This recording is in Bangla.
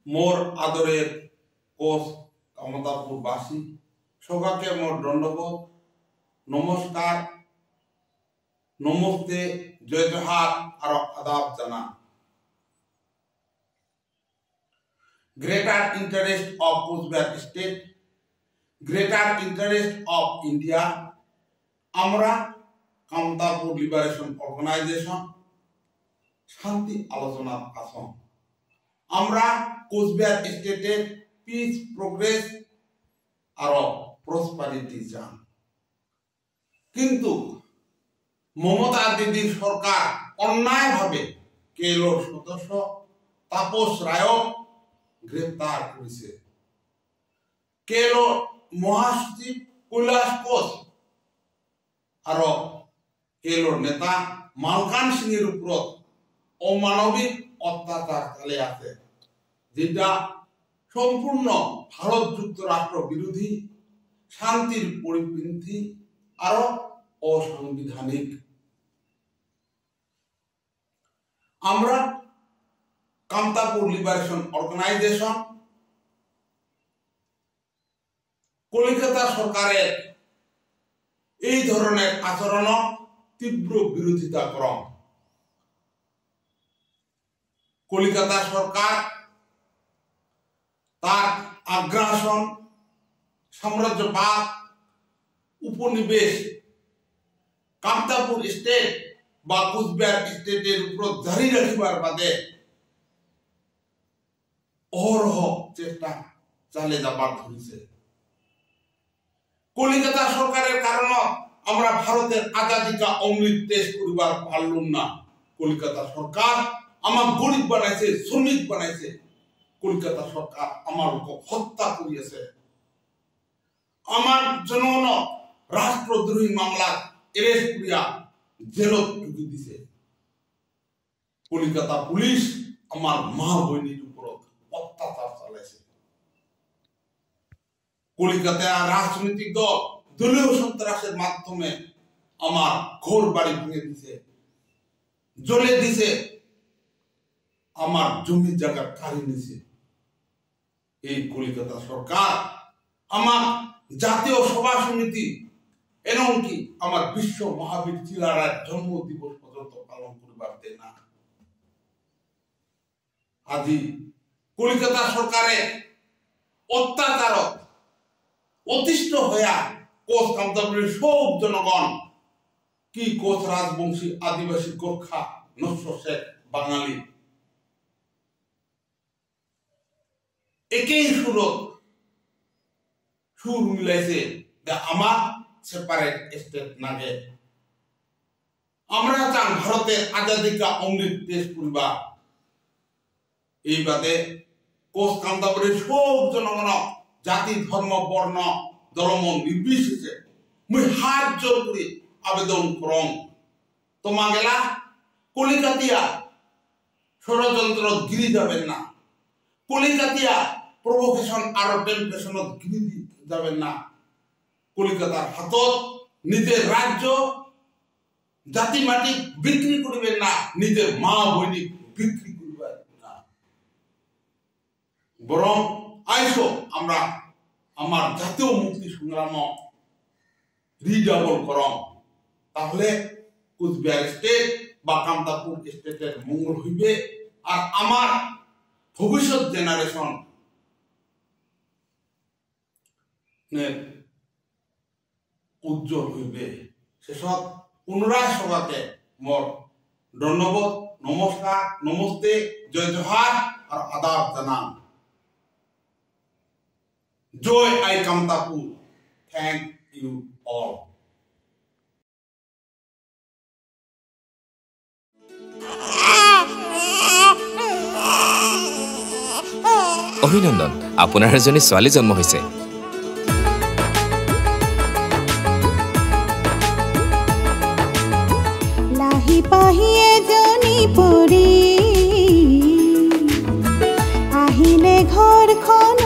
मोर आदरेर कोच कामतापुरबासी सबाके मोर दंडबत नमस्कार नमस्ते जय जोहार और आदाब जाना। Greater interest of Cooch Behar state greater interest of India आमरा कामतापुर लिबारेशन अर्गानाइजेशन शांति आलोचना आसम आमरा कोचबिहार स्टेटेर पीस प्रोग्रेस और प्रसपारिटी चान किन्तु ममता दीदी सरकार अन्याय भावे केलोर सदस्य तापस रायक ग्रेप्तार करेছে। केलोर महासचिव कैलाश कोच और केलोर नेता मालकान सिंहेर ऊपर अमानविक अत्याचार चालिয়ে আছে যেটা সম্পূর্ণ ভারত যুক্তরাষ্ট্র বিরোধী শান্তির পরিপন্থী আর অসাংবিধানিক। আমরা কামতাপুর লিবারেশন অর্গানাইজেশন কলকাতা সরকারের এই ধরনের আচরণ তীব্র বিরোধিতা করম। কলকাতা সরকার তার আগ্রাসন সাম্রাজ্যবাদ উপনিবেশ কামতাপুর স্টেট বা কোচবিহার স্টেটের উপর জারি রাখিবার বাদে অহরহ চেষ্টা চালিয়ে যাবার ধরেছে। কলকাতা সরকারের কারণ আমরা ভারতের আজাদিকা অমৃত দেশ করিবার পারলাম না। কলকাতা সরকার আমার গরিব বানাইছে, শ্রমিক বানাইছে। কলকাতা সরকার আমার হত্যা করিয়েছে, আমার জন্য রাষ্ট্রদ্রোহী মামলা এরেস্ট করিয়া জেলত ঢুকি দিছে। কলকাতা পুলিশ আমার মা বইনির উপর অত্যাচার চালাইছে। কলকাতায় রাজনৈতিক দল দলীয় সন্ত্রাসের মাধ্যমে আমার ঘর বাড়ি ভেঙে দিছে, জ্বলে দিছে, আমার জমি জায়গা কাড়ি নিছে। এই কলকাতা সরকার আমার জাতীয় সভা সমিতি এমনকি আমার বিশ্ব মহাবীর চিলারার জন্ম দিবস পর্যন্ত পালন করিবার দেয় না। আজি কলকাতা সরকারের অত্যাচার অতিষ্ঠ হইয়া কোচ কামতাপুরের সব জনগণ কি কোচ রাজবংশী আদিবাসী গোর্খা নস্য শেখ বাঙালি একই সুর মিলাইছে আমার সেপারেট স্টেট নাগে। আমরা চান ভারতের আজাদিকা অমৃত দেশ করিবা। এই বাদে কোচ কামতাপুরের সব জনগণ জাতি ধর্ম বর্ণ ধর্ম নির্বিশেষে মুই হাত জোর করে আবেদন করম তোমাগেলা কলিকাতিয়া ষড়যন্ত্র গিরি যাবেন না, কলিকাতিয়া প্রভোকেশন আর টেম্পটেশন গিরি যাবেন না। কলকাতার হাতত নিজের রাজ্য জাতি মাটি বিক্রি করিবেন না, নিজের মা বৈনিক বিক্রি করিবেন না। বরং আইসো আমরা আমার জাতীয় মুক্তি সংগ্রাম রিডাবল করম, তাহলে কোচবিহার স্টেট বা কামতাপুর স্টেটের মঙ্গল হইবে আর আমার ভবিষ্যৎ জেনারেশন উজ্জ্বল হইবে। শেষত পুনরায় সবাকে মোর ধন্যবাদ, নমস্কার, নমস্তে, জয় জোহার আর আদাব জানাম। জয় আই কামতাপুর। Thank you all. অভিনন্দন, আপোনাৰ এজনী ছোৱালী জন্ম হৈছে। লাহি পাহি এজনী পৰি আহিলে ঘৰখন